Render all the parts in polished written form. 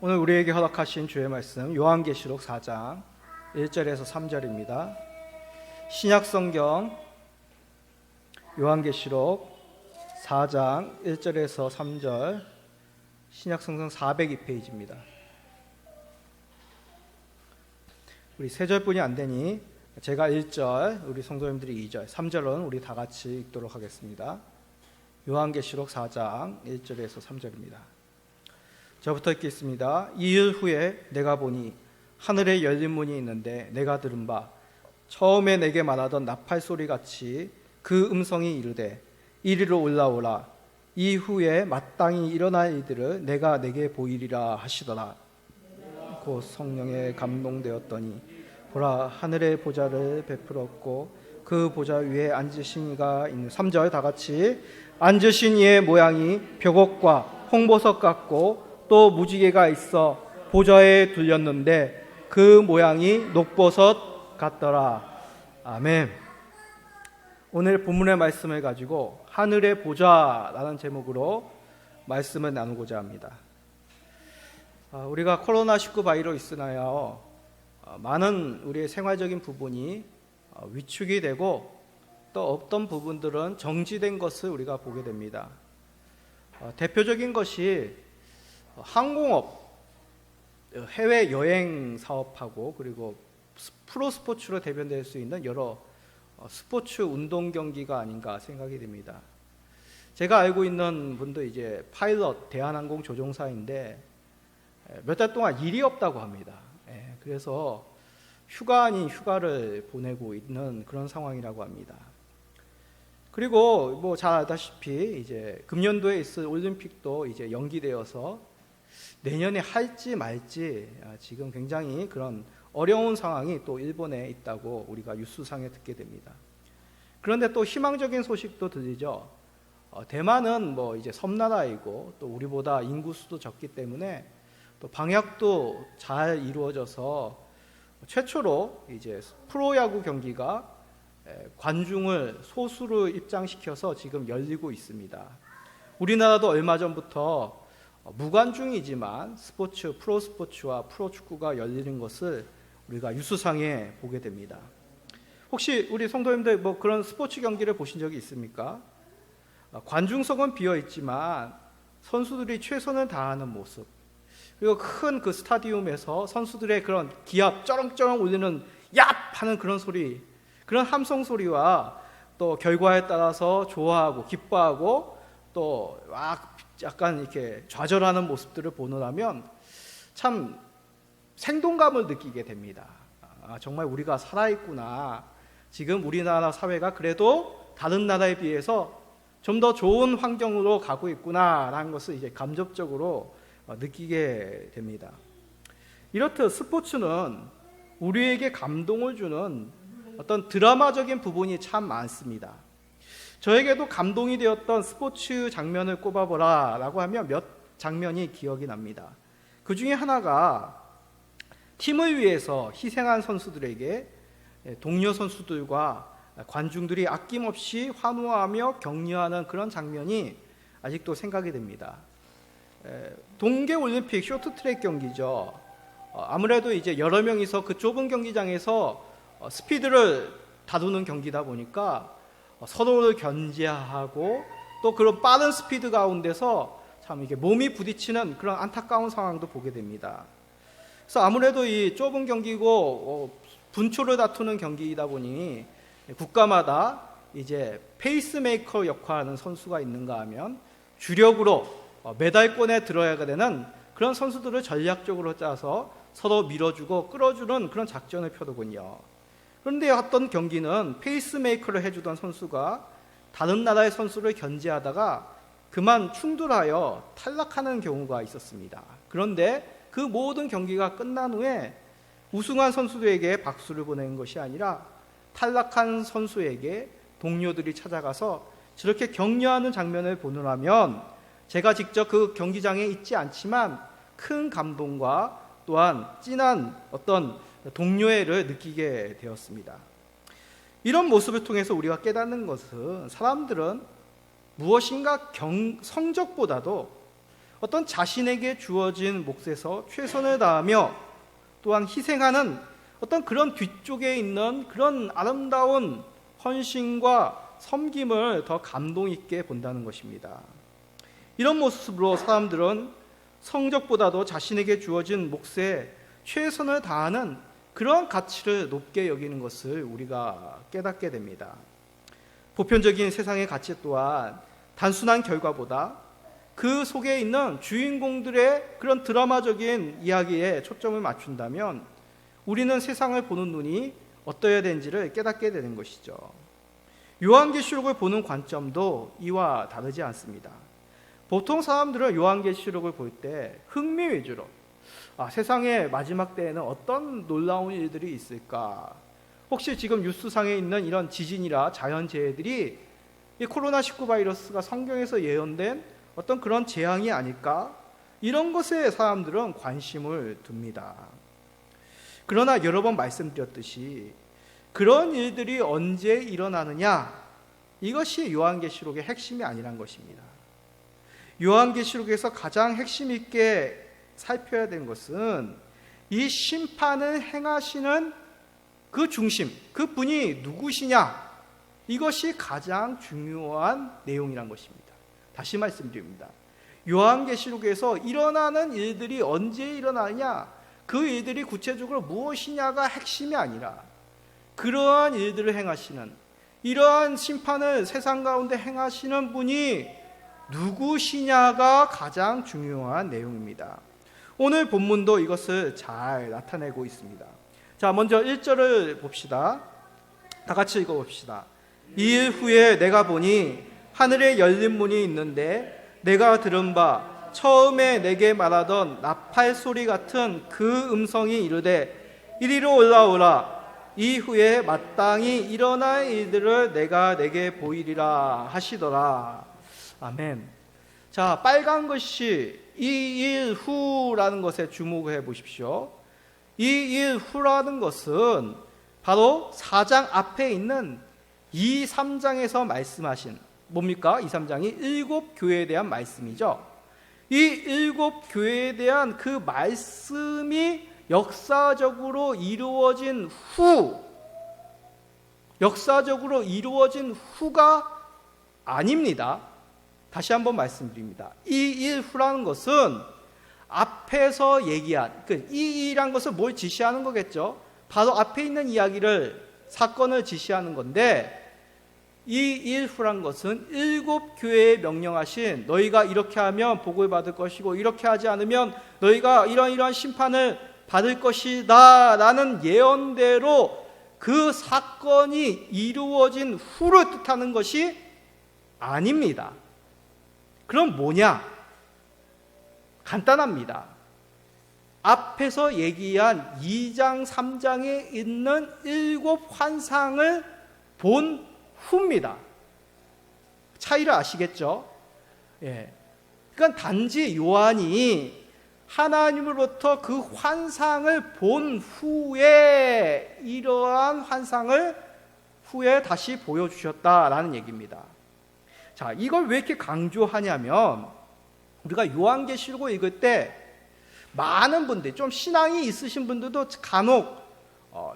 오늘 우리에게 허락하신 주의 말씀 요한계시록 4장 1절에서 3절입니다. 신약성경 요한계시록 4장 1절에서 3절, 신약성경 402페이지입니다. 우리 세 절뿐이 안 되니 제가 1절, 우리 성도님들이 2절, 3절은 우리 다 같이 읽도록 하겠습니다. 요한계시록 4장 1절에서 3절입니다. 저부터 읽겠습니다. 이일 후에 내가 보니 하늘에 열린 문이 있는데 내가 들은 바 처음에 내게 말하던 나팔 소리같이 그 음성이 이르되 이리로 올라오라. 이후에 마땅히 일어날 일들을 내가 내게 보이리라 하시더라. 곧 성령에 감동되었더니 보라, 하늘의 보좌를 베풀었고 그 보좌 위에 앉으신 이가 있는. 3절 다 같이. 앉으신 이의 모양이 벽옥과 홍보석 같고 또 무지개가 있어 보좌에 둘렸는데 그 모양이 녹보석 같더라. 아멘. 오늘 본문의 말씀을 가지고 하늘의 보좌라는 제목으로 말씀을 나누고자 합니다. 우리가 코로나19 바이러스 인하여 많은 우리의 생활적인 부분이 위축이 되고 또 어떤 부분들은 정지된 것을 우리가 보게 됩니다. 대표적인 것이 항공업, 해외여행 사업하고 그리고 프로스포츠로 대변될 수 있는 여러 스포츠 운동 경기가 아닌가 생각이 됩니다. 제가 알고 있는 분도 이제 파일럿, 대한항공 조종사인데 몇 달 동안 일이 없다고 합니다. 그래서 휴가 아닌 휴가를 보내고 있는 그런 상황이라고 합니다. 그리고 뭐 잘 알다시피 이제 금년도에 있을 올림픽도 이제 연기되어서 내년에 할지 말지 지금 굉장히 그런 어려운 상황이 또 일본에 있다고 우리가 뉴스상에 듣게 됩니다. 그런데 또 희망적인 소식도 들리죠. 대만은 뭐 이제 섬나라이고 또 우리보다 인구수도 적기 때문에 또 방역도 잘 이루어져서 최초로 이제 프로야구 경기가 관중을 소수로 입장시켜서 지금 열리고 있습니다. 우리나라도 얼마 전부터 무관중이지만 스포츠, 프로스포츠와 프로축구가 열리는 것을 우리가 뉴스상에 보게 됩니다. 혹시 우리 성도님들 뭐 그런 스포츠 경기를 보신 적이 있습니까? 관중석은 비어 있지만 선수들이 최선을 다하는 모습, 그리고 큰 그 스타디움에서 선수들의 그런 기합 쩌렁쩌렁 울리는 얍 하는 그런 소리, 그런 함성 소리와 또 결과에 따라서 좋아하고 기뻐하고 또 막 약간 이렇게 좌절하는 모습들을 보느라면 참 생동감을 느끼게 됩니다. 정말 우리가 살아있구나. 지금 우리나라 사회가 그래도 다른 나라에 비해서 좀 더 좋은 환경으로 가고 있구나라는 것을 이제 감접적으로 느끼게 됩니다. 이렇듯 스포츠는 우리에게 감동을 주는 어떤 드라마적인 부분이 참 많습니다. 저에게도 감동이 되었던 스포츠 장면을 꼽아보라 라고 하면 몇 장면이 기억이 납니다. 그 중에 하나가 팀을 위해서 희생한 선수들에게 동료 선수들과 관중들이 아낌없이 환호하며 격려하는 그런 장면이 아직도 생각이 됩니다. 동계올림픽 쇼트트랙 경기죠. 아무래도 이제 여러 명이서 그 좁은 경기장에서 스피드를 다루는 경기다 보니까 서로를 견제하고 또 그런 빠른 스피드 가운데서 참 이게 몸이 부딪히는 그런 안타까운 상황도 보게 됩니다. 그래서 아무래도 이 좁은 경기고 분초를 다투는 경기이다 보니 국가마다 이제 페이스메이커 역할하는 선수가 있는가 하면 주력으로 메달권에 들어야 되는 그런 선수들을 전략적으로 짜서 서로 밀어주고 끌어주는 그런 작전을 펴더군요. 그런데 어떤 경기는 페이스메이커를 해주던 선수가 다른 나라의 선수를 견제하다가 그만 충돌하여 탈락하는 경우가 있었습니다. 그런데 그 모든 경기가 끝난 후에 우승한 선수들에게 박수를 보내는 것이 아니라 탈락한 선수에게 동료들이 찾아가서 저렇게 격려하는 장면을 보느라면 제가 직접 그 경기장에 있지 않지만 큰 감동과 또한 진한 어떤 동료애를 느끼게 되었습니다. 이런 모습을 통해서 우리가 깨닫는 것은 사람들은 무엇인가 성적보다도 어떤 자신에게 주어진 몫에서 최선을 다하며 또한 희생하는 어떤 그런 뒤쪽에 있는 그런 아름다운 헌신과 섬김을 더 감동 있게 본다는 것입니다. 이런 모습으로 사람들은 성적보다도 자신에게 주어진 몫에 최선을 다하는 그런 가치를 높게 여기는 것을 우리가 깨닫게 됩니다. 보편적인 세상의 가치 또한 단순한 결과보다 그 속에 있는 주인공들의 그런 드라마적인 이야기에 초점을 맞춘다면 우리는 세상을 보는 눈이 어떠해야 되는지를 깨닫게 되는 것이죠. 요한계시록을 보는 관점도 이와 다르지 않습니다. 보통 사람들은 요한계시록을 볼 때 흥미 위주로 세상의 마지막 때에는 어떤 놀라운 일들이 있을까? 혹시 지금 뉴스상에 있는 이런 지진이라 자연재해들이 이 코로나19 바이러스가 성경에서 예언된 어떤 그런 재앙이 아닐까? 이런 것에 사람들은 관심을 둡니다. 그러나 여러 번 말씀드렸듯이 그런 일들이 언제 일어나느냐? 이것이 요한계시록의 핵심이 아니란 것입니다. 요한계시록에서 가장 핵심 있게 살펴야 되는 것은 이 심판을 행하시는 그 중심, 그 분이 누구시냐? 이것이 가장 중요한 내용이란 것입니다. 다시 말씀드립니다. 요한계시록에서 일어나는 일들이 언제 일어나느냐? 그 일들이 구체적으로 무엇이냐가 핵심이 아니라 그러한 일들을 행하시는, 이러한 심판을 세상 가운데 행하시는 분이 누구시냐가 가장 중요한 내용입니다. 오늘 본문도 이것을 잘 나타내고 있습니다. 자, 먼저 1절을 봅시다. 다 같이 읽어봅시다. 이 일 후에 내가 보니 하늘에 열린 문이 있는데 내가 들은 바 처음에 내게 말하던 나팔 소리 같은 그 음성이 이르되 이리로 올라오라. 이후에 마땅히 일어날 일들을 내가 내게 보이리라 하시더라. 아멘. 자, 빨간 것이 이 일 후라는 것에 주목해 보십시오. 이 일 후라는 것은 바로 4장 앞에 있는 2, 3장에서 말씀하신 뭡니까? 2, 3장이 7교회에 대한 말씀이죠. 이 7교회에 대한 그 말씀이 역사적으로 이루어진 후가 아닙니다. 다시 한번 말씀드립니다. 이 일 후라는 것은 앞에서 얘기한, 이 일이란 것은 뭘 지시하는 거겠죠? 바로 앞에 있는 이야기를, 사건을 지시하는 건데, 이 일 후란 것은 7교회에 명령하신 너희가 이렇게 하면 복을 받을 것이고 이렇게 하지 않으면 너희가 이러이러한 심판을 받을 것이다 라는 예언대로 그 사건이 이루어진 후를 뜻하는 것이 아닙니다. 그럼 뭐냐? 간단합니다. 앞에서 얘기한 2장, 3장에 있는 7 환상을 본 후입니다. 차이를 아시겠죠? 예. 그러니까 단지 요한이 하나님으로부터 그 환상을 본 후에 이러한 환상을 후에 다시 보여주셨다라는 얘기입니다. 자, 이걸 왜 이렇게 강조하냐면 우리가 요한계시록을 읽을 때 많은 분들, 좀 신앙이 있으신 분들도 간혹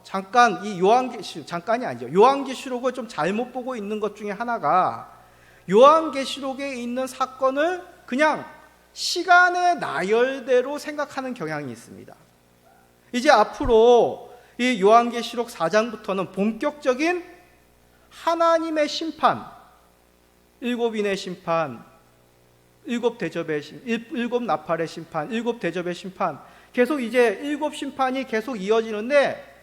잠깐 이 요한계시록, 잠깐이 아니죠. 요한계시록을 좀 잘못 보고 있는 것 중에 하나가 요한계시록에 있는 사건을 그냥 시간의 나열대로 생각하는 경향이 있습니다. 이제 앞으로 이 요한계시록 4장부터는 본격적인 하나님의 심판, 7인의 심판, 7대접의 심판, 7 나팔의 심판, 7 대접의 심판, 계속 이제 7 심판이 계속 이어지는데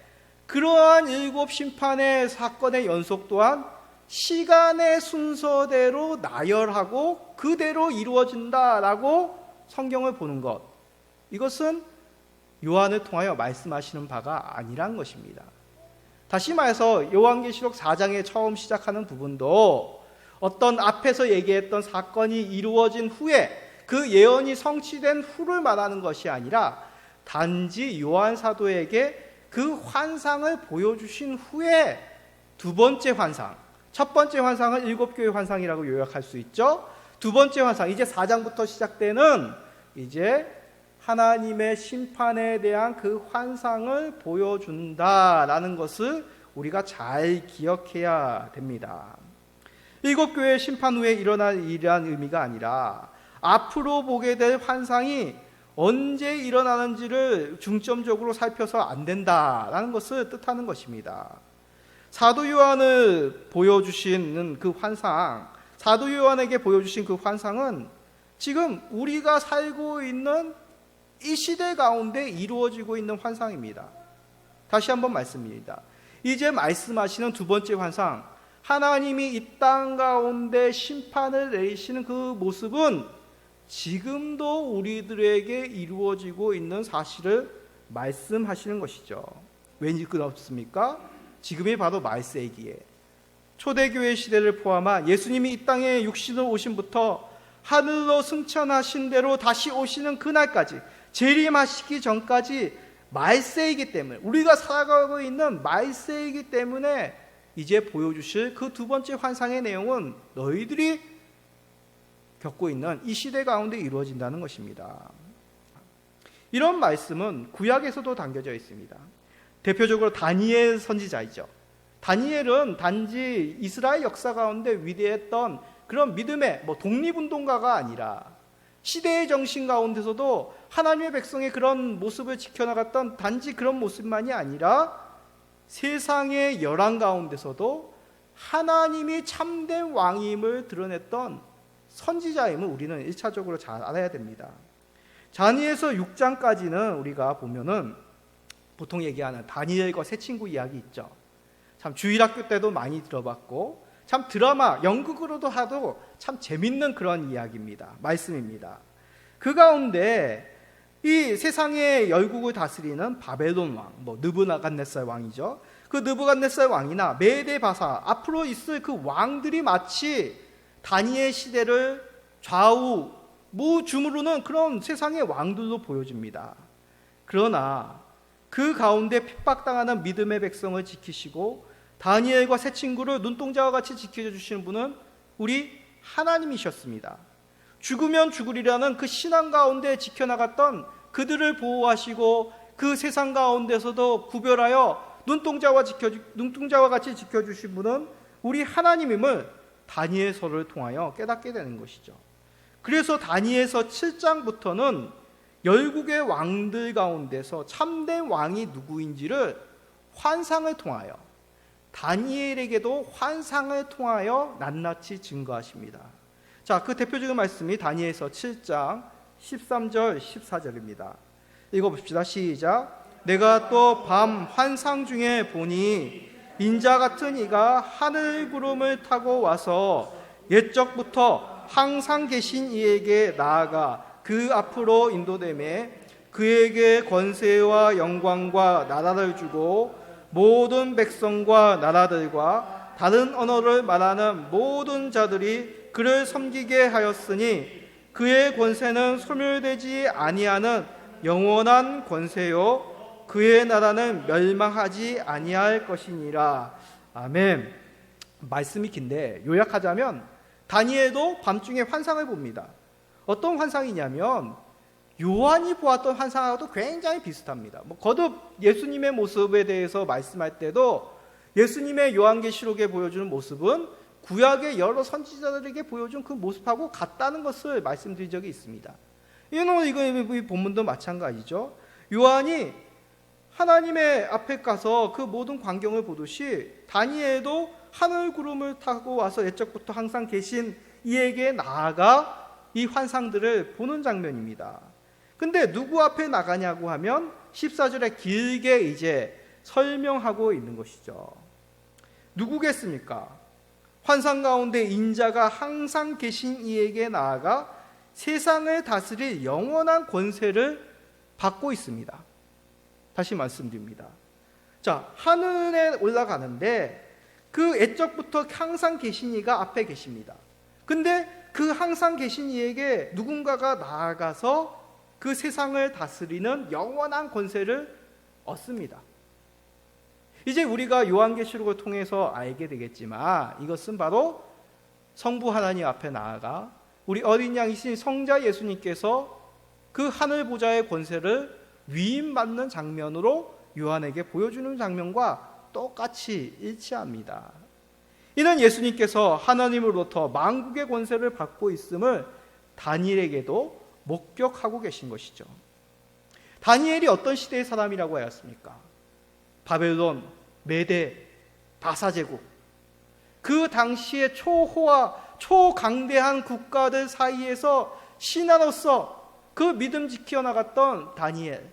그러한 7 심판의 사건의 연속 또한 시간의 순서대로 나열하고 그대로 이루어진다라고 성경을 보는 것, 이것은 요한을 통하여 말씀하시는 바가 아니란 것입니다. 다시 말해서 요한계시록 4장에 처음 시작하는 부분도 어떤 앞에서 얘기했던 사건이 이루어진 후에 그 예언이 성취된 후를 말하는 것이 아니라 단지 요한 사도에게 그 환상을 보여주신 후에 두 번째 환상, 첫 번째 환상은 7교회 환상이라고 요약할 수 있죠. 두 번째 환상, 이제 4장부터 시작되는 이제 하나님의 심판에 대한 그 환상을 보여준다라는 것을 우리가 잘 기억해야 됩니다. 일곱 교회 심판 후에 일어날 일이란 의미가 아니라 앞으로 보게 될 환상이 언제 일어나는지를 중점적으로 살펴서 안 된다라는 것을 뜻하는 것입니다. 사도 요한을 보여주시는 그 환상, 사도 요한에게 보여주신 그 환상은 지금 우리가 살고 있는 이 시대 가운데 이루어지고 있는 환상입니다. 다시 한번 말씀드립니다. 이제 말씀하시는 두 번째 환상, 하나님이 이 땅 가운데 심판을 내리시는 그 모습은 지금도 우리들에게 이루어지고 있는 사실을 말씀하시는 것이죠. 왠지 그렇습니까? 지금이 바로 말세기에 초대교회 시대를 포함한 예수님이 이 땅에 육신으로 오심부터 하늘로 승천하신 대로 다시 오시는 그날까지, 재림하시기 전까지 말세이기 때문에, 우리가 살아가고 있는 말세이기 때문에 이제 보여주실 그 두 번째 환상의 내용은 너희들이 겪고 있는 이 시대 가운데 이루어진다는 것입니다. 이런 말씀은 구약에서도 담겨져 있습니다. 대표적으로 다니엘 선지자이죠. 다니엘은 단지 이스라엘 역사 가운데 위대했던 그런 믿음의 독립운동가가 아니라 시대의 정신 가운데서도 하나님의 백성의 그런 모습을 지켜나갔던 단지 그런 모습만이 아니라 세상의 열왕 가운데서도 하나님이 참된 왕임을 드러냈던 선지자임을 우리는 1차적으로 잘 알아야 됩니다. 다니엘서 6장까지는 우리가 보면은 보통 얘기하는 다니엘과 새 친구 이야기 있죠. 참 주일학교 때도 많이 들어봤고 참 드라마, 연극으로도 하도 참 재밌는 그런 이야기입니다. 말씀입니다. 그 가운데 이 세상의 열국을 다스리는 바벨론 왕, 느부갓네살 왕이죠. 그 느부갓네살 왕이나 메데바사, 앞으로 있을 그 왕들이 마치 다니엘 시대를 좌우 주무르는 그런 세상의 왕들로 보여집니다. 그러나 그 가운데 핍박당하는 믿음의 백성을 지키시고 다니엘과 새 친구를 눈동자와 같이 지켜주시는 분은 우리 하나님이셨습니다. 죽으면 죽으리라는 그 신앙 가운데 지켜나갔던 그들을 보호하시고 그 세상 가운데서도 구별하여 눈동자와 같이 지켜주신 분은 우리 하나님임을 다니엘서를 통하여 깨닫게 되는 것이죠. 그래서 다니엘서 7장부터는 열국의 왕들 가운데서 참된 왕이 누구인지를 환상을 통하여, 다니엘에게도 환상을 통하여 낱낱이 증거하십니다. 자, 그 대표적인 말씀이 다니엘서 7장 13절 14절입니다. 읽어봅시다. 시작. 내가 또 밤 환상 중에 보니 인자 같은 이가 하늘 구름을 타고 와서 옛적부터 항상 계신 이에게 나아가 그 앞으로 인도되매 그에게 권세와 영광과 나라를 주고 모든 백성과 나라들과 다른 언어를 말하는 모든 자들이 그를 섬기게 하였으니 그의 권세는 소멸되지 아니하는 영원한 권세요 그의 나라는 멸망하지 아니할 것이니라. 아멘. 말씀이 긴데 요약하자면 다니엘도 밤중에 환상을 봅니다. 어떤 환상이냐면 요한이 보았던 환상하고도 굉장히 비슷합니다. 거듭 예수님의 모습에 대해서 말씀할 때도 예수님의 요한계시록에 보여주는 모습은 구약의 여러 선지자들에게 보여준 그 모습하고 같다는 것을 말씀드린 적이 있습니다. 이 본문도 마찬가지죠. 요한이 하나님의 앞에 가서 그 모든 광경을 보듯이 다니엘도 하늘 구름을 타고 와서 옛적부터 항상 계신 이에게 나아가 이 환상들을 보는 장면입니다. 근데 누구 앞에 나가냐고 하면 14절에 길게 이제 설명하고 있는 것이죠. 누구겠습니까? 환상 가운데 인자가 항상 계신 이에게 나아가 세상을 다스릴 영원한 권세를 받고 있습니다. 다시 말씀드립니다. 자, 하늘에 올라가는데 그 옛적부터 항상 계신 이가 앞에 계십니다. 근데 그 항상 계신 이에게 누군가가 나아가서 그 세상을 다스리는 영원한 권세를 얻습니다. 이제 우리가 요한계시록을 통해서 알게 되겠지만 이것은 바로 성부 하나님 앞에 나아가 우리 어린 양이신 성자 예수님께서 그 하늘 보좌의 권세를 위임받는 장면으로 요한에게 보여주는 장면과 똑같이 일치합니다. 이는 예수님께서 하나님으로부터 만국의 권세를 받고 있음을 다니엘에게도 목격하고 계신 것이죠. 다니엘이 어떤 시대의 사람이라고 하였습니까? 바벨론, 메대, 바사제국, 그 당시에 초강대한 국가들 사이에서 신하로서 그 믿음 지켜나갔던 다니엘,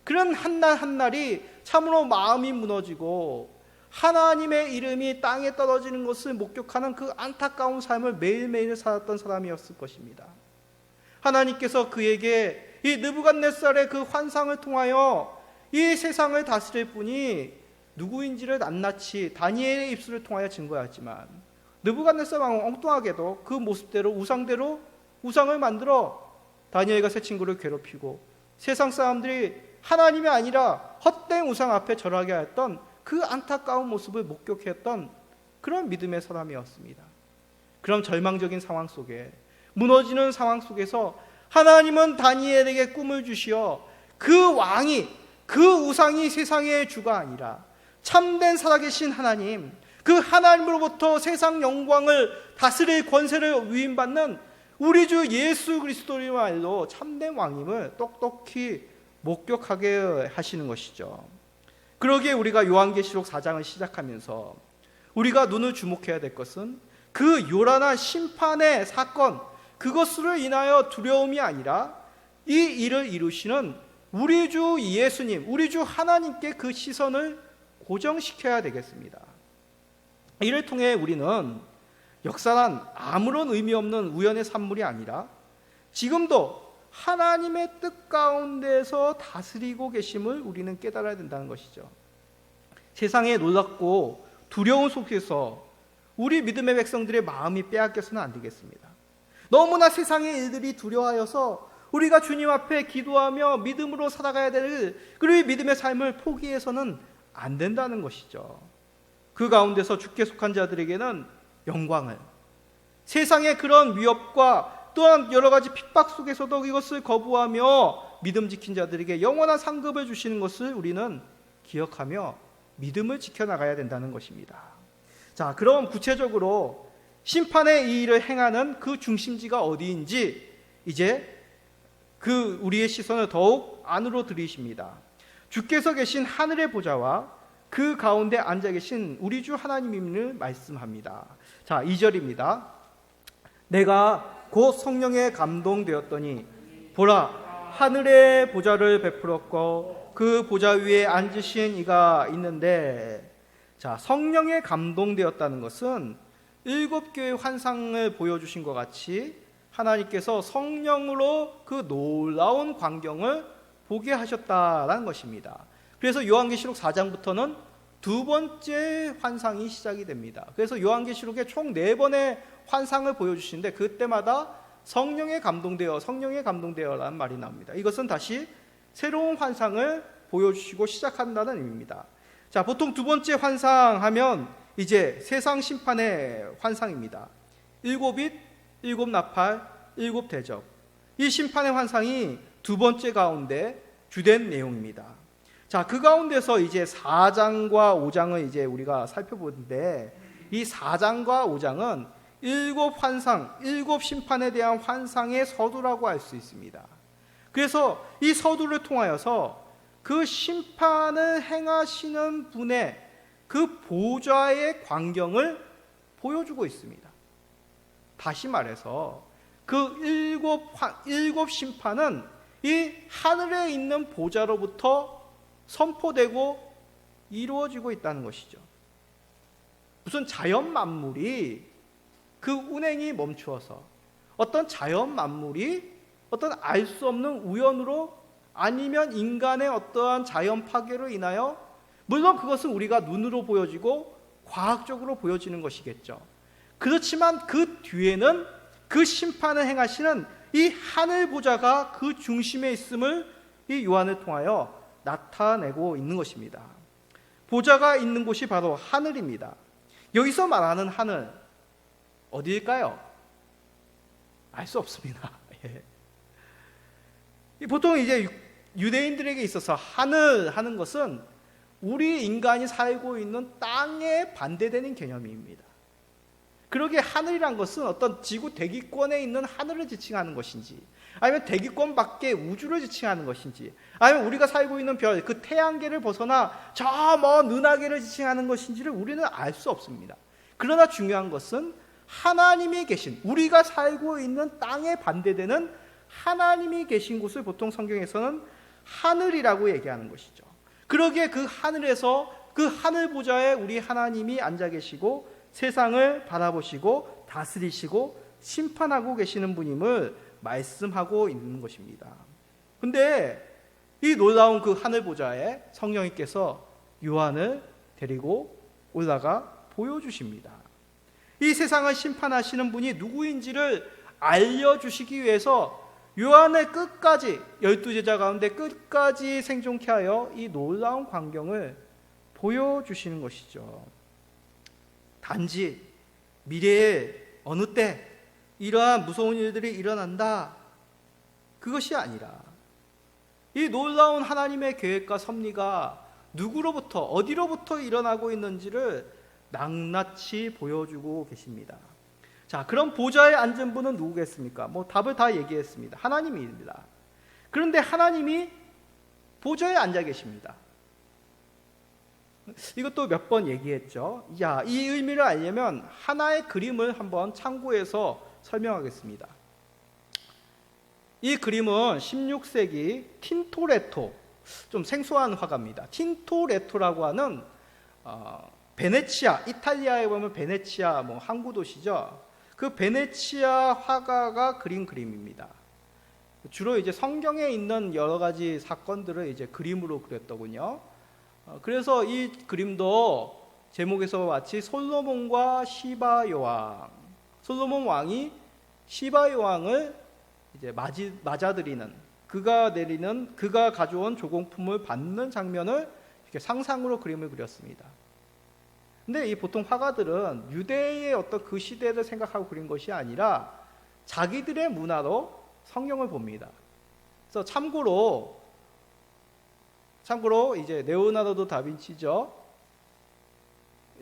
그런 한날 한날이 참으로 마음이 무너지고 하나님의 이름이 땅에 떨어지는 것을 목격하는 그 안타까운 삶을 매일매일 살았던 사람이었을 것입니다. 하나님께서 그에게 이 느부갓네살의 그 환상을 통하여 이 세상을 다스릴 분이 누구인지를 낱낱이 다니엘의 입술을 통하여 증거하였지만, 느부갓네살 왕은 엉뚱하게도 그 모습대로 우상을 만들어 다니엘과 세 친구를 괴롭히고 세상 사람들이 하나님이 아니라 헛된 우상 앞에 절하게 하였던 그 안타까운 모습을 목격했던 그런 믿음의 사람이었습니다. 그런 절망적인 상황 속에, 무너지는 상황 속에서 하나님은 다니엘에게 꿈을 주시어 그 왕이, 그 우상이 세상의 주가 아니라 참된 살아계신 하나님, 그 하나님으로부터 세상 영광을 다스릴 권세를 위임받는 우리 주 예수 그리스도야말로 참된 왕임을 똑똑히 목격하게 하시는 것이죠. 그러기에 우리가 요한계시록 4장을 시작하면서 우리가 눈을 주목해야 될 것은 그 요란한 심판의 사건, 그것으로 인하여 두려움이 아니라 이 일을 이루시는 우리 주 예수님, 우리 주 하나님께 그 시선을 고정시켜야 되겠습니다. 이를 통해 우리는 역사란 아무런 의미 없는 우연의 산물이 아니라 지금도 하나님의 뜻 가운데서 다스리고 계심을 우리는 깨달아야 된다는 것이죠. 세상에 놀랍고 두려운 속에서 우리 믿음의 백성들의 마음이 빼앗겨서는 안 되겠습니다. 너무나 세상의 일들이 두려워하여서 우리가 주님 앞에 기도하며 믿음으로 살아가야 될 그리고 믿음의 삶을 포기해서는 안 된다는 것이죠. 그 가운데서 주께 속한 자들에게는 영광을, 세상의 그런 위협과 또한 여러 가지 핍박 속에서도 이것을 거부하며 믿음 지킨 자들에게 영원한 상급을 주시는 것을 우리는 기억하며 믿음을 지켜나가야 된다는 것입니다. 자, 그럼 구체적으로 심판의 이 일을 행하는 그 중심지가 어디인지 이제 그 우리의 시선을 더욱 안으로 들이십니다. 주께서 계신 하늘의 보좌와 그 가운데 앉아 계신 우리 주 하나님임을 말씀합니다. 자, 2절입니다. 내가 곧 성령에 감동되었더니 보라, 하늘의 보좌를 베풀었고 그 보좌 위에 앉으신 이가 있는데, 자, 성령에 감동되었다는 것은 7교의 환상을 보여주신 것 같이 하나님께서 성령으로 그 놀라운 광경을 보게 하셨다라는 것입니다. 그래서 요한계시록 4장부터는 두 번째 환상이 시작이 됩니다. 그래서 요한계시록에 총 4번의 환상을 보여주시는데 그때마다 성령에 감동되어 라는 말이 나옵니다. 이것은 다시 새로운 환상을 보여주시고 시작한다는 의미입니다. 자, 보통 두 번째 환상하면 이제 세상 심판의 환상입니다. 7빛, 7나팔, 7대접. 이 심판의 환상이 두 번째 가운데 주된 내용입니다. 자, 그 가운데서 이제 4장과 5장을 이제 우리가 살펴보는데, 이 4장과 5장은 7환상, 7심판에 대한 환상의 서두라고 할 수 있습니다. 그래서 이 서두를 통하여서 그 심판을 행하시는 분의 그 보좌의 광경을 보여주고 있습니다. 다시 말해서 그 7 심판은 이 하늘에 있는 보좌로부터 선포되고 이루어지고 있다는 것이죠. 무슨 자연 만물이 그 운행이 멈추어서 어떤 자연 만물이 어떤 알 수 없는 우연으로 아니면 인간의 어떠한 자연 파괴로 인하여, 물론 그것은 우리가 눈으로 보여지고 과학적으로 보여지는 것이겠죠. 그렇지만 그 뒤에는 그 심판을 행하시는 이 하늘 보좌가 그 중심에 있음을 이 요한을 통하여 나타내고 있는 것입니다. 보좌가 있는 곳이 바로 하늘입니다. 여기서 말하는 하늘 어디일까요? 알 수 없습니다. 보통 이제 유대인들에게 있어서 하늘 하는 것은 우리 인간이 살고 있는 땅에 반대되는 개념입니다. 그러기에 하늘이란 것은 어떤 지구 대기권에 있는 하늘을 지칭하는 것인지, 아니면 대기권 밖에 우주를 지칭하는 것인지, 아니면 우리가 살고 있는 별, 그 태양계를 벗어나 저 먼 은하계를 지칭하는 것인지를 우리는 알 수 없습니다. 그러나 중요한 것은 하나님이 계신, 우리가 살고 있는 땅에 반대되는 하나님이 계신 곳을 보통 성경에서는 하늘이라고 얘기하는 것이죠. 그러기에 그 하늘에서, 그 하늘 보좌에 우리 하나님이 앉아 계시고 세상을 바라보시고 다스리시고 심판하고 계시는 분임을 말씀하고 있는 것입니다. 근데 이 놀라운 그 하늘 보좌에 성령님께서 요한을 데리고 올라가 보여주십니다. 이 세상을 심판하시는 분이 누구인지를 알려주시기 위해서 요한을 끝까지, 12제자 가운데 끝까지 생존케 하여 이 놀라운 광경을 보여주시는 것이죠. 단지 미래에 어느 때 이러한 무서운 일들이 일어난다, 그것이 아니라 이 놀라운 하나님의 계획과 섭리가 누구로부터, 어디로부터 일어나고 있는지를 낱낱이 보여주고 계십니다. 자, 그럼 보좌에 앉은 분은 누구겠습니까? 답을 다 얘기했습니다. 하나님입니다. 그런데 하나님이 보좌에 앉아 계십니다. 이것도 몇 번 얘기했죠. 이 의미를 알려면 하나의 그림을 한번 참고해서 설명하겠습니다. 이 그림은 16세기 틴토레토, 좀 생소한 화가입니다. 틴토레토라고 하는 베네치아, 이탈리아에 보면 베네치아 항구 도시죠. 그 베네치아 화가가 그린 그림입니다. 주로 이제 성경에 있는 여러 가지 사건들을 이제 그림으로 그렸더군요. 그래서 이 그림도 제목에서 마치 솔로몬과 시바 여왕, 솔로몬 왕이 시바 여왕을 이제 맞아들이는, 그가 가져온 조공품을 받는 장면을 이렇게 상상으로 그림을 그렸습니다. 근데 이 보통 화가들은 유대의 어떤 그 시대를 생각하고 그린 것이 아니라 자기들의 문화로 성경을 봅니다. 그래서 참고로 이제 레오나르도 다빈치죠.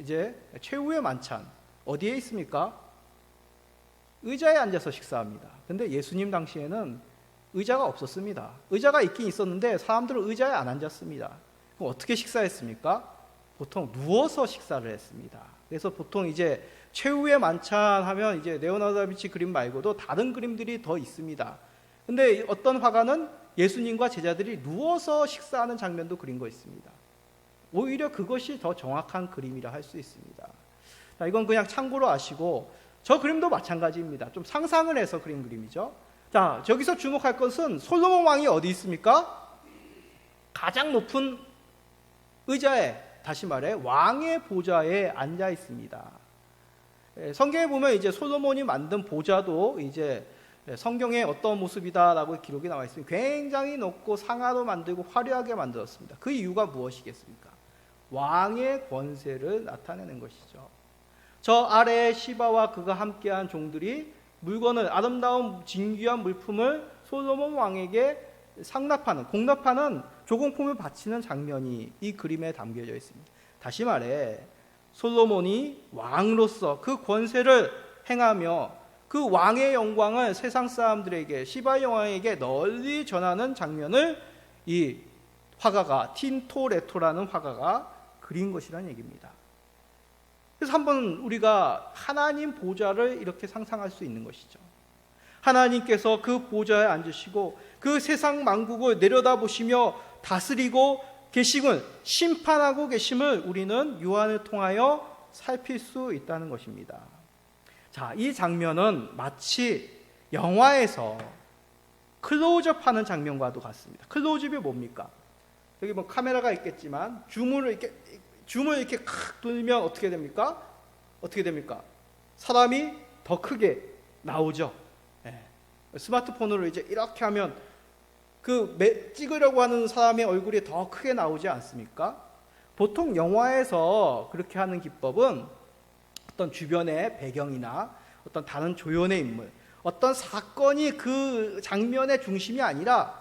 이제 최후의 만찬 어디에 있습니까? 의자에 앉아서 식사합니다. 근데 예수님 당시에는 의자가 없었습니다. 의자가 있긴 있었는데 사람들은 의자에 안 앉았습니다. 그럼 어떻게 식사했습니까? 보통 누워서 식사를 했습니다. 그래서 보통 이제 최후의 만찬 하면 이제 레오나르도 다빈치 그림 말고도 다른 그림들이 더 있습니다. 근데 어떤 화가는 예수님과 제자들이 누워서 식사하는 장면도 그린 거 있습니다. 오히려 그것이 더 정확한 그림이라 할 수 있습니다. 자, 이건 그냥 참고로 아시고, 저 그림도 마찬가지입니다. 좀 상상을 해서 그린 그림이죠. 자, 저기서 주목할 것은 솔로몬 왕이 어디 있습니까? 가장 높은 의자에, 다시 말해 왕의 보좌에 앉아 있습니다. 성경에 보면 이제 솔로몬이 만든 보좌도 이제 성경에 어떤 모습이다라고 기록이 나와 있습니다. 굉장히 높고 상아로 만들고 화려하게 만들었습니다. 그 이유가 무엇이겠습니까? 왕의 권세를 나타내는 것이죠. 저 아래에 시바와 그가 함께한 종들이 물건을, 아름다운 진귀한 물품을 솔로몬 왕에게 상납하는, 공납하는, 조공품을 바치는 장면이 이 그림에 담겨져 있습니다. 다시 말해 솔로몬이 왕으로서 그 권세를 행하며 그 왕의 영광을 세상 사람들에게, 시바 여왕에게 널리 전하는 장면을 이 화가가, 틴토레토라는 화가가 그린 것이라는 얘기입니다. 그래서 한번 우리가 하나님 보좌를 이렇게 상상할 수 있는 것이죠. 하나님께서 그 보좌에 앉으시고 그 세상 만국을 내려다보시며 다스리고 계심을, 심판하고 계심을 우리는 요한을 통하여 살필 수 있다는 것입니다. 자, 이 장면은 마치 영화에서 클로즈업 하는 장면과도 같습니다. 클로즈업이 뭡니까? 여기 카메라가 있겠지만 줌을 이렇게 칵 돌리면 어떻게 됩니까? 사람이 더 크게 나오죠. 스마트폰으로 이제 이렇게 하면 찍으려고 하는 사람의 얼굴이 더 크게 나오지 않습니까? 보통 영화에서 그렇게 하는 기법은 어떤 주변의 배경이나 어떤 다른 조연의 인물, 어떤 사건이 그 장면의 중심이 아니라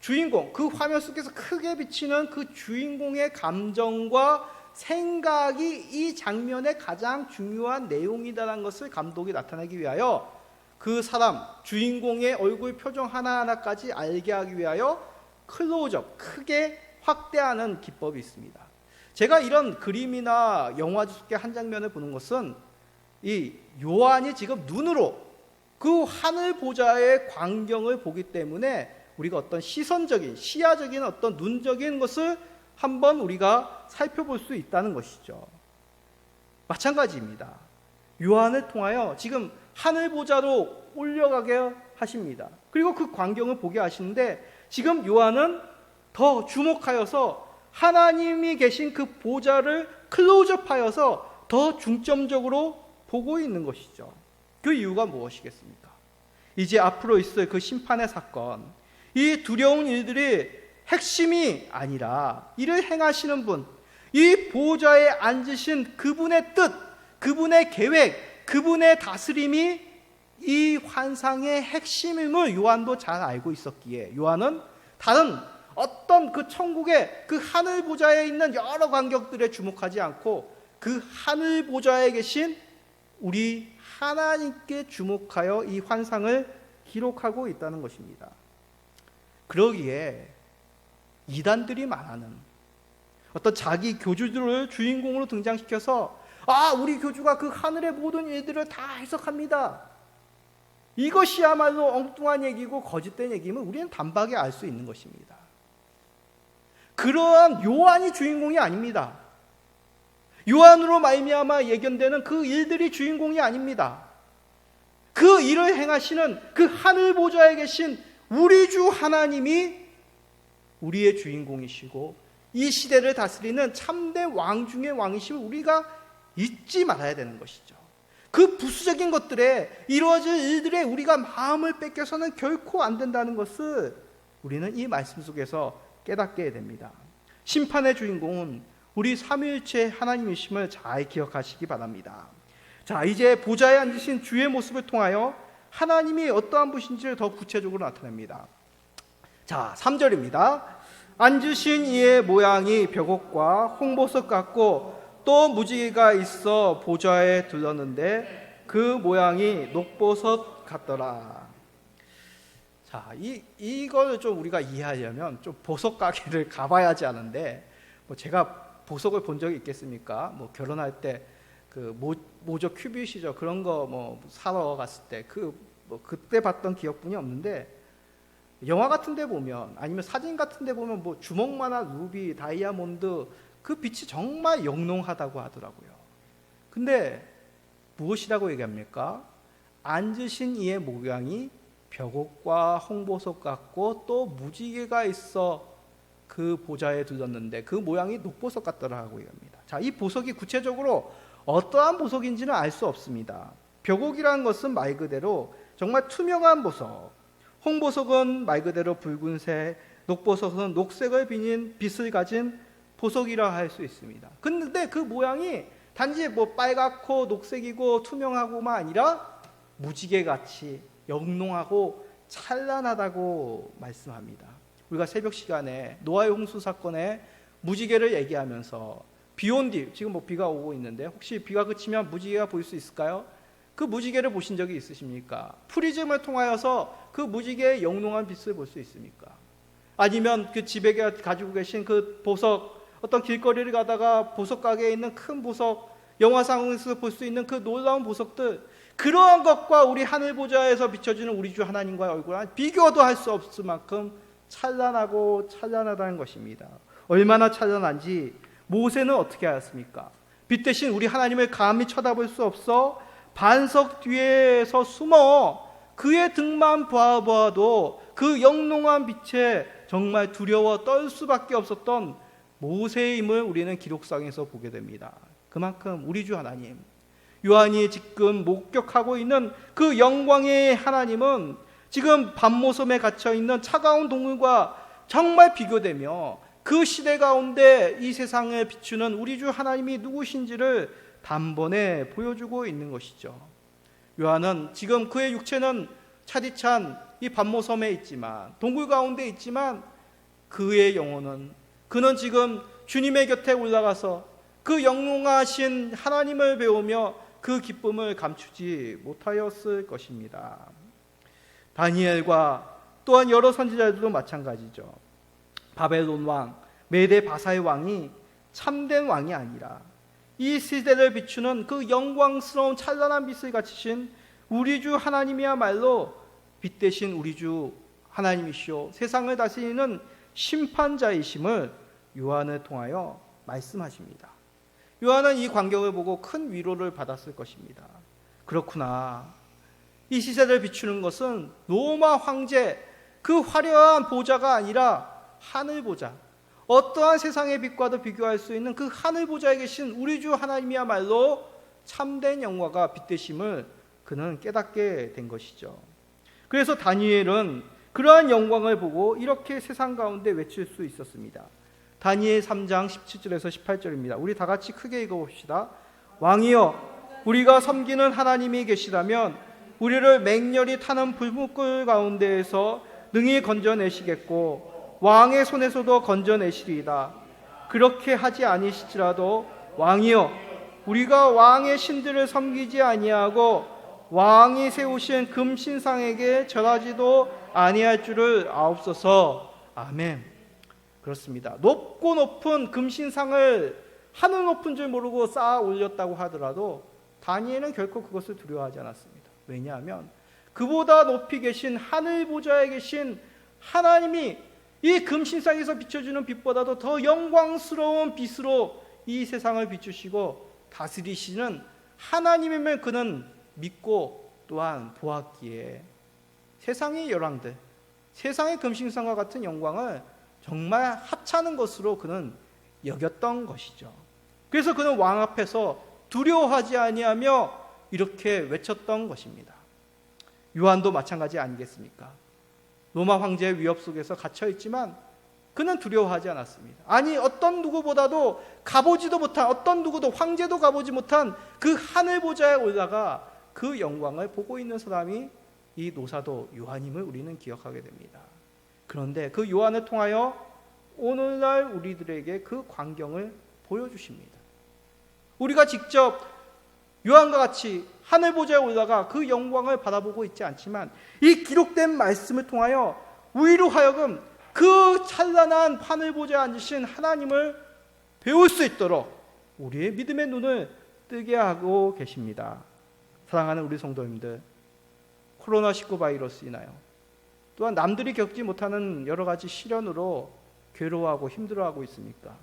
주인공, 그 화면 속에서 크게 비치는 그 주인공의 감정과 생각이 이 장면의 가장 중요한 내용이다라는 것을 감독이 나타내기 위하여 그 사람, 주인공의 얼굴 표정 하나하나까지 알게 하기 위하여 클로즈업, 크게 확대하는 기법이 있습니다. 제가 이런 그림이나 영화 속의 한 장면을 보는 것은 이 요한이 지금 눈으로 그 하늘 보좌의 광경을 보기 때문에 우리가 어떤 시선적인, 시야적인 어떤 눈적인 것을 한번 우리가 살펴볼 수 있다는 것이죠. 마찬가지입니다. 요한을 통하여 지금 하늘 보좌로 올려가게 하십니다. 그리고 그 광경을 보게 하시는데 지금 요한은 더 주목하여서 하나님이 계신 그 보좌를 클로즈업하여서 더 중점적으로 보고 있는 것이죠. 그 이유가 무엇이겠습니까? 이제 앞으로 있을 그 심판의 사건, 이 두려운 일들이 핵심이 아니라 이를 행하시는 분, 이 보좌에 앉으신 그분의 뜻, 그분의 계획, 그분의 다스림이 이 환상의 핵심임을 요한도 잘 알고 있었기에 요한은 다른 어떤 그 천국의 그 하늘 보좌에 있는 여러 광경들에 주목하지 않고 그 하늘 보좌에 계신 우리 하나님께 주목하여 이 환상을 기록하고 있다는 것입니다. 그러기에 이단들이 말하는 어떤 자기 교주들을 주인공으로 등장시켜서 우리 교주가 그 하늘의 모든 일들을 다 해석합니다, 이것이야말로 엉뚱한 얘기고 거짓된 얘기면 우리는 단박에 알 수 있는 것입니다. 그러한 요한이 주인공이 아닙니다. 요한으로 말미암아 예견되는 그 일들이 주인공이 아닙니다. 그 일을 행하시는 그 하늘 보좌에 계신 우리 주 하나님이 우리의 주인공이시고 이 시대를 다스리는 참된 왕 중의 왕이심을 우리가 잊지 말아야 되는 것이죠. 그 부수적인 것들에 이루어질 일들에 우리가 마음을 뺏겨서는 결코 안 된다는 것을 우리는 이 말씀 속에서 깨닫게 됩니다. 심판의 주인공은 우리 삼위일체 하나님이심을 잘 기억하시기 바랍니다. 자, 이제 보좌에 앉으신 주의 모습을 통하여 하나님이 어떠한 분이신지를 더 구체적으로 나타냅니다. 자, 3절입니다. 앉으신 이의 모양이 벽옥과 홍보석 같고 또 무지개가 있어 보좌에 둘렀는데 그 모양이 녹보석 같더라. 자, 이걸 좀 우리가 이해하려면 좀 보석 가게를 가봐야 하지 않은데, 제가 보석을 본 적이 있겠습니까? 결혼할 때 그 모조 큐빗이죠. 그런 거 사러 갔을 때 그때 봤던 기억뿐이 없는데, 영화 같은 데 보면 아니면 사진 같은 데 보면 주먹만한 루비, 다이아몬드 그 빛이 정말 영롱하다고 하더라고요. 근데 무엇이라고 얘기합니까? 앉으신 이의 모양이 벽옥과 홍보석 같고 또 무지개가 있어 그 보좌에 둘렀는데 그 모양이 녹보석 같더라고 얘기합니다. 자, 이 보석이 구체적으로 어떠한 보석인지는 알 수 없습니다. 벽옥이라는 것은 말 그대로 정말 투명한 보석, 홍보석은 말 그대로 붉은색, 녹보석은 녹색을 비닌 빛을 가진 보석이라 할 수 있습니다. 근데 그 모양이 단지 빨갛고 녹색이고 투명하고만 아니라 무지개같이 영롱하고 찬란하다고 말씀합니다. 우리가 새벽 시간에 노아의 홍수 사건에 무지개를 얘기하면서 비온 뒤, 지금 비가 오고 있는데 혹시 비가 그치면 무지개가 보일 수 있을까요? 그 무지개를 보신 적이 있으십니까? 프리즘을 통하여서 그 무지개의 영롱한 빛을 볼 수 있습니까? 아니면 그 집에 가지고 계신 그 보석, 어떤 길거리를 가다가 보석 가게에 있는 큰 보석, 영화상에서 볼 수 있는 그 놀라운 보석들, 그러한 것과 우리 하늘 보좌에서 비춰지는 우리 주 하나님과의 얼굴은 비교도 할 수 없을 만큼 찬란하고 찬란하다는 것입니다. 얼마나 찬란한지 모세는 어떻게 하였습니까? 빛 대신 우리 하나님을 감히 쳐다볼 수 없어 반석 뒤에서 숨어 그의 등만 보아도 그 영롱한 빛에 정말 두려워 떨 수밖에 없었던 모세의 힘을 우리는 기록상에서 보게 됩니다. 그만큼 우리 주 하나님, 요한이 지금 목격하고 있는 그 영광의 하나님은 지금 밤모섬에 갇혀있는 차가운 동물과 정말 비교되며 그 시대 가운데 이 세상을 비추는 우리 주 하나님이 누구신지를 단번에 보여주고 있는 것이죠. 요한은 지금 그의 육체는 차디찬 이 밤모섬에 있지만, 동굴 가운데 있지만 그의 영혼은, 그는 지금 주님의 곁에 올라가서 그 영롱하신 하나님을 배우며 그 기쁨을 감추지 못하였을 것입니다. 다니엘과 또한 여러 선지자들도 마찬가지죠. 바벨론 왕, 메데 바사의 왕이 참된 왕이 아니라 이 시대를 비추는 그 영광스러운 찬란한 빛을 갖추신 우리 주 하나님이야말로 빛 대신 우리 주 하나님이시오 세상을 다스리는 심판자이심을 요한을 통하여 말씀하십니다. 요한은 이 광경을 보고 큰 위로를 받았을 것입니다. 그렇구나, 이 시대를 비추는 것은 로마 황제 그 화려한 보좌가 아니라 하늘 보좌, 어떠한 세상의 빛과도 비교할 수 있는 그 하늘 보좌에 계신 우리 주 하나님이야말로 참된 영광과 빛되심을 그는 깨닫게 된 것이죠. 그래서 다니엘은 그러한 영광을 보고 이렇게 세상 가운데 외칠 수 있었습니다. 다니엘 3장 17절에서 18절입니다. 우리 다 같이 크게 읽어봅시다. 왕이여, 우리가 섬기는 하나님이 계시다면 우리를 맹렬히 타는 불못불 가운데에서 능히 건져내시겠고 왕의 손에서도 건져내시리이다. 그렇게 하지 아니시더라도 왕이여, 우리가 왕의 신들을 섬기지 아니하고 왕이 세우신 금신상에게 절하지도 아니할 줄을 아옵소서. 아멘. 그렇습니다. 높고 높은 금신상을 하늘 높은 줄 모르고 쌓아 올렸다고 하더라도 다니엘은 결코 그것을 두려워하지 않았습니다. 왜냐하면 그보다 높이 계신 하늘 보좌에 계신 하나님이 이 금신상에서 비춰주는 빛보다도 더 영광스러운 빛으로 이 세상을 비추시고 다스리시는 하나님임을 그는 믿고 또한 보았기에 세상의 열왕들, 세상의 금신상과 같은 영광을 정말 하찮은 것으로 그는 여겼던 것이죠. 그래서 그는 왕 앞에서 두려워하지 아니하며 이렇게 외쳤던 것입니다. 요한도 마찬가지 아니겠습니까? 로마 황제의 위협 속에서 갇혀 있지만 그는 두려워하지 않았습니다. 아니, 어떤 누구보다도 가보지도 못한, 어떤 누구도 황제도 가보지 못한 그 하늘 보좌에 올라가 그 영광을 보고 있는 사람이 이 노사도 요한임을 우리는 기억하게 됩니다. 그런데 그 요한을 통하여 오늘날 우리들에게 그 광경을 보여주십니다. 우리가 직접 요한과 같이 하늘 보좌에 올라가 그 영광을 바라보고 있지 않지만 이 기록된 말씀을 통하여 우리로 하여금 그 찬란한 하늘 보좌에 앉으신 하나님을 배울 수 있도록 우리의 믿음의 눈을 뜨게 하고 계십니다. 사랑하는 우리 성도님들, 코로나19 바이러스 인하여 또한 남들이 겪지 못하는 여러 가지 시련으로 괴로워하고 힘들어하고 있습니까?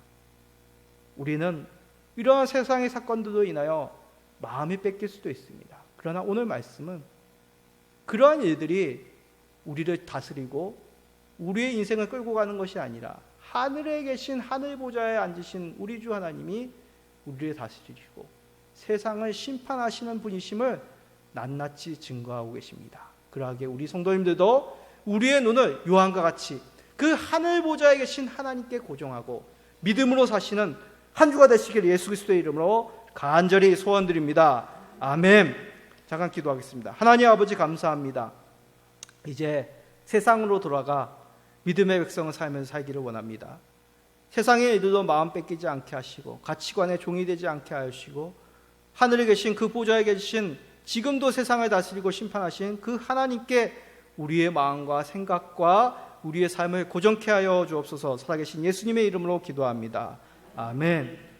우리는 이러한 세상의 사건들로 인하여 마음이 뺏길 수도 있습니다. 그러나 오늘 말씀은 그러한 일들이 우리를 다스리고 우리의 인생을 끌고 가는 것이 아니라 하늘에 계신 하늘 보좌에 앉으신 우리 주 하나님이 우리를 다스리시고 세상을 심판하시는 분이심을 낱낱이 증거하고 계십니다. 그러하게 우리 성도님들도 우리의 눈을 요한과 같이 그 하늘 보좌에 계신 하나님께 고정하고 믿음으로 사시는 한 주가 되시길 예수 그리스도의 이름으로 간절히 소원드립니다. 아멘. 잠깐 기도하겠습니다. 하나님 아버지, 감사합니다. 이제 세상으로 돌아가 믿음의 백성을 살면서 살기를 원합니다. 세상의 일들로 마음 뺏기지 않게 하시고 가치관에 종이 되지 않게 하시고 하늘에 계신 그 보좌에 계신 지금도 세상을 다스리고 심판하신 그 하나님께 우리의 마음과 생각과 우리의 삶을 고정케 하여 주옵소서. 살아계신 예수님의 이름으로 기도합니다. 아멘.